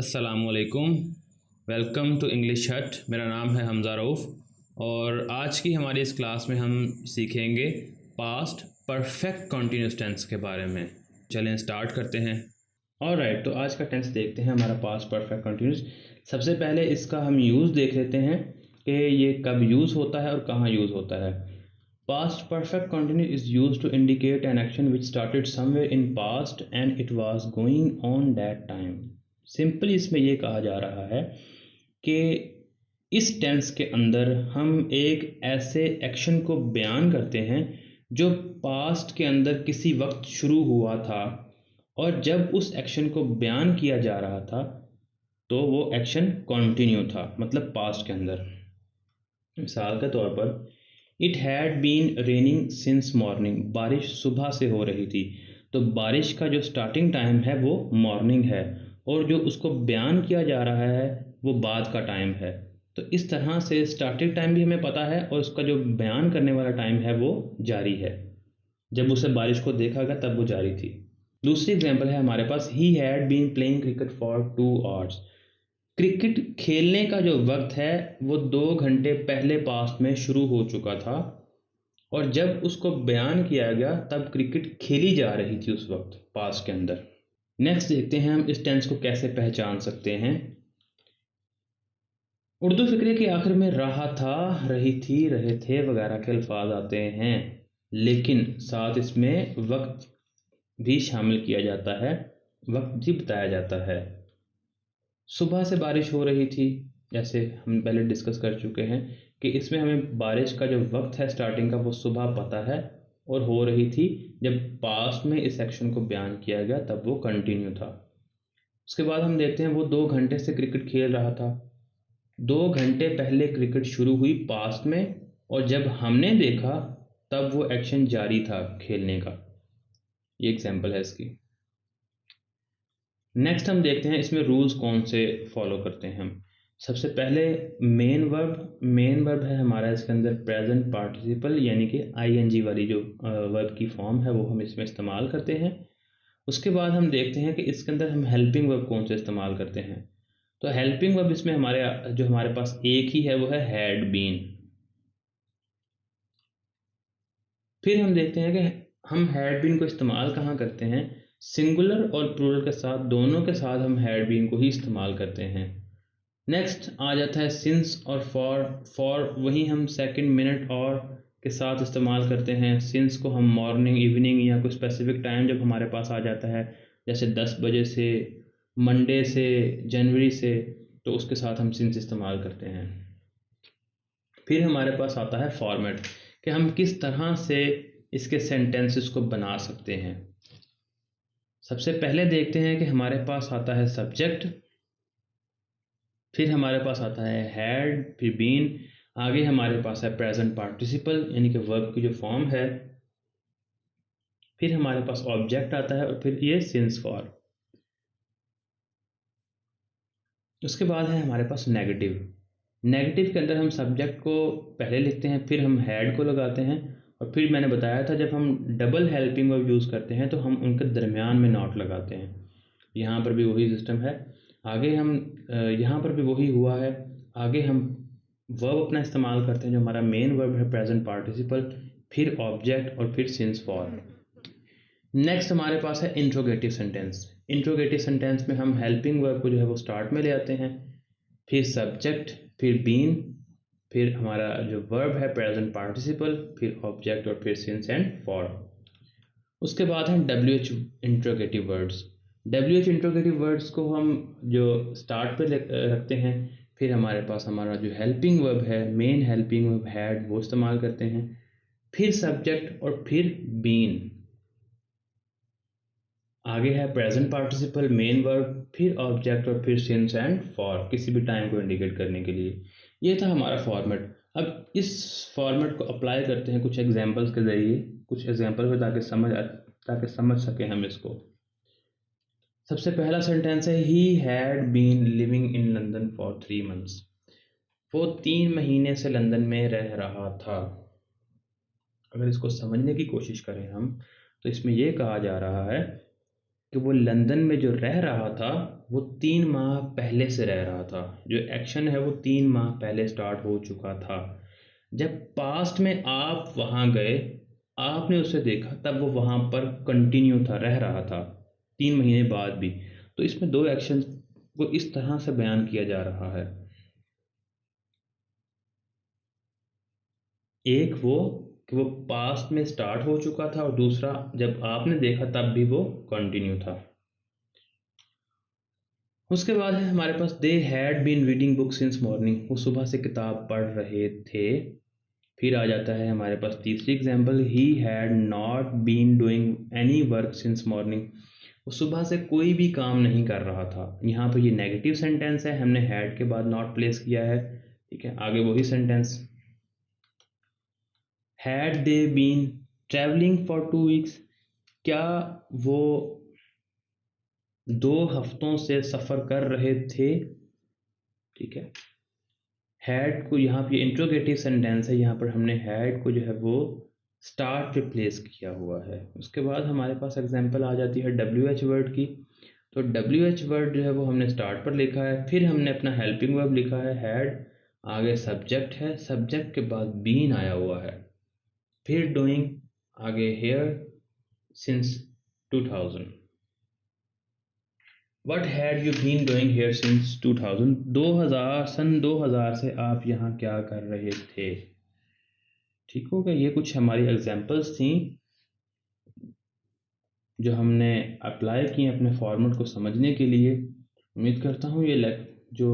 अस्सलामुअलैकुम। Welcome to English हट। मेरा नाम है हमज़ा रऊफ़ और आज की हमारी इस क्लास में हम सीखेंगे पास्ट परफेक्ट कंटिन्यूस टेंस के बारे में। चलें स्टार्ट करते हैं। ऑलराइट, तो आज का टेंस देखते हैं हमारा पास्ट परफेक्ट कंटिन्यूस। सबसे पहले इसका हम यूज़ देख लेते हैं कि ये कब यूज़ होता है और कहाँ यूज़ होता है। Past perfect continuous is used to indicate an action which started somewhere in past and it was going on that time. Simply इसमें ये कहा जा रहा है कि इस टेंस के अंदर हम एक ऐसे एक्शन को बयान करते हैं जो पास्ट के अंदर किसी वक्त शुरू हुआ था और जब उस एक्शन को बयान किया जा रहा था तो वो एक्शन कंटिन्यू था, मतलब पास्ट के अंदर। मिसाल के तौर पर it had been raining since morning, बारिश सुबह से हो रही थी। तो बारिश का जो स्टार्टिंग टाइम है वो मॉर्निंग है और जो उसको बयान किया जा रहा है वो बाद का टाइम है। तो इस तरह से स्टार्टिंग टाइम भी हमें पता है और उसका जो बयान करने वाला टाइम है वो जारी है। जब उसे बारिश को देखा गया तब वो जारी थी। दूसरी एग्जाम्पल है हमारे पास, he had been playing cricket for 2 hours. Cricket खेलने का जो वक्त है वो 2 घंटे पहले पास्ट में शुरू हो चुका था और जब उसको बयान किया गया तब क्रिकेट खेली जा रही थी उस वक्त पास्ट के अंदर। नेक्स्ट देखते हैं हम इस टेंस को कैसे पहचान सकते हैं। उर्दू फिक्रे के आखिर में रहा था, रही थी, रहे थे वगैरह के अल्फाज आते हैं, लेकिन साथ इसमें वक्त भी शामिल किया जाता है, वक्त भी बताया जाता है। सुबह से बारिश हो रही थी, जैसे हम पहले डिस्कस कर चुके हैं कि इसमें हमें बारिश का जो वक्त है स्टार्टिंग का वो सुबह पता है और हो रही थी जब पास्ट में इस एक्शन को बयान किया गया तब वो कंटिन्यू था। उसके बाद हम देखते हैं वो 2 घंटे से क्रिकेट खेल रहा था। 2 घंटे पहले क्रिकेट शुरू हुई पास्ट में और जब हमने देखा तब वो एक्शन जारी था खेलने का। ये एग्जाम्पल है इसकी। नेक्स्ट हम देखते हैं इसमें रूल्स कौन से फॉलो करते हैं हम। सबसे पहले मेन वर्ब है हमारा इसके अंदर प्रेजेंट पार्टिसिपल, यानी कि आईएनजी वाली जो वर्ब की फॉर्म है वो हम इसमें इस्तेमाल करते हैं। उसके बाद हम देखते हैं कि इसके अंदर हम हेल्पिंग वर्ब कौन से इस्तेमाल करते हैं। तो हेल्पिंग वर्ब इसमें हमारे पास एक ही है, वो है हैड बीन। फिर हम देखते हैं कि हम हैड बीन को इस्तेमाल कहाँ करते हैं। सिंगुलर और प्लूरल के साथ, दोनों के साथ हम हैड बीन को ही इस्तेमाल करते हैं। नेक्स्ट आ जाता है सिंस और फॉर वही हम सेकंड, मिनट और के साथ इस्तेमाल करते हैं। सिंस को हम मॉर्निंग, इवनिंग या कोई स्पेसिफिक टाइम जब हमारे पास आ जाता है, जैसे 10 बजे से, मंडे से, जनवरी से, तो उसके साथ हम सिंस इस्तेमाल करते हैं। फिर हमारे पास आता है फॉर्मेट, कि हम किस तरह से इसके सेंटेंसेस को बना सकते हैं। सबसे पहले देखते हैं कि हमारे पास आता है सब्जेक्ट, फिर हमारे पास आता है हैड, फिर बीन, आगे हमारे पास है प्रेजेंट पार्टिसिपल यानी कि वर्ब की जो फॉर्म है, फिर हमारे पास ऑब्जेक्ट आता है और फिर ये सिंस फॉर। उसके बाद है हमारे पास नेगेटिव के अंदर हम सब्जेक्ट को पहले लिखते हैं, फिर हम हैड को लगाते हैं और फिर मैंने बताया था जब हम डबल हेल्पिंग वर्ब यूज़ करते हैं तो हम उनके दरमियान में नॉट लगाते हैं। यहाँ पर भी वही सिस्टम है। आगे हम यहाँ पर भी वही हुआ है। आगे हम वर्ब अपना इस्तेमाल करते हैं जो हमारा मेन वर्ब है प्रेजेंट पार्टिसिपल, फिर ऑब्जेक्ट और फिर सिंस फॉर। नेक्स्ट हमारे पास है इंट्रोगेटिव सेंटेंस। इंट्रोगेटिव सेंटेंस में हम हेल्पिंग वर्ब को जो है वो स्टार्ट में ले आते हैं, फिर सब्जेक्ट, फिर बीन, फिर हमारा जो वर्ब है प्रेजेंट पार्टिसिपल, फिर ऑब्जेक्ट और फिर सिंस एंड फॉर। उसके बाद हैं WH interrogative words. WH interrogative words को हम जो स्टार्ट पे रखते हैं, फिर हमारे पास हमारा जो हेल्पिंग वर्ब है, मेन हेल्पिंग वर्ब हैड, वो इस्तेमाल करते हैं, फिर सब्जेक्ट और फिर बीन। आगे है प्रेजेंट पार्टिसिपल, मेन वर्ब, फिर ऑब्जेक्ट और फिर सिंस एंड फॉर, किसी भी टाइम को इंडिकेट करने के लिए। ये था हमारा फॉर्मेट। अब इस फॉर्मेट को अप्लाई करते हैं कुछ एग्जांपल्स के ज़रिए, कुछ एग्जांपल पे ताकि समझ सकें हम इसको। सबसे पहला सेंटेंस है he had been living in London for 3 months। वो 3 महीने से लंदन में रह रहा था। अगर इसको समझने की कोशिश करें हम तो इसमें यह कहा जा रहा है कि वो लंदन में जो रह रहा था वो 3 माह पहले से रह रहा था। जो एक्शन है वो 3 माह पहले स्टार्ट हो चुका था। जब पास्ट में आप वहाँ गए, आपने उसे देखा, तब वो वहाँ पर कंटिन्यू था, रह रहा था 3 महीने बाद भी। तो इसमें 2 एक्शन को इस तरह से बयान किया जा रहा है। एक वो कि वो पास्ट में स्टार्ट हो चुका था, और दूसरा जब आपने देखा तब भी वो कंटिन्यू था। उसके बाद है हमारे पास they had been reading book since morning, वो सुबह से किताब पढ़ रहे थे। फिर आ जाता है हमारे पास तीसरी example, he had not been doing any work since morning, वो सुबह से कोई भी काम नहीं कर रहा था। यहाँ पर ये नेगेटिव सेंटेंस है, हमने हैड के बाद नॉट प्लेस किया है, ठीक है। आगे वही sentence, had they been travelling for 2 weeks, क्या वो 2 हफ्तों से सफ़र कर रहे थे, ठीक है। हैड को यहाँ पे इंट्रोगेटिव सेंटेंस है, यहाँ पर हमने हैड को जो है वो स्टार्ट पे प्लेस किया हुआ है। उसके बाद हमारे पास एग्जांपल आ जाती है WH वर्ड की। तो WH वर्ड जो है वो हमने स्टार्ट पर लिखा है, फिर हमने अपना हेल्पिंग वर्ब लिखा है हैड, आगे सब्जेक्ट है, सब्जेक्ट के बाद बीन आया हुआ है, फिर डूइंग, आगे here, since 2000। What had you been doing here since 2000, सन 2000 से आप यहाँ क्या कर रहे थे, ठीक हो गया। ये कुछ हमारी एग्जांपल्स थी जो हमने अप्लाई की अपने फॉर्मेट को समझने के लिए। उम्मीद करता हूँ ये जो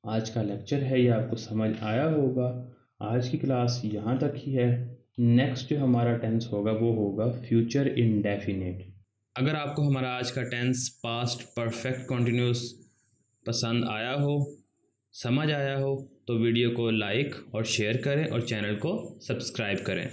आज का लेक्चर है ये आपको समझ आया होगा। आज की क्लास यहाँ तक ही है। नेक्स्ट जो हमारा टेंस होगा वो होगा फ्यूचर इंडेफिनिट। अगर आपको हमारा आज का टेंस पास्ट परफेक्ट कॉन्टिन्यूस पसंद आया हो, समझ आया हो, तो वीडियो को लाइक और शेयर करें और चैनल को सब्सक्राइब करें।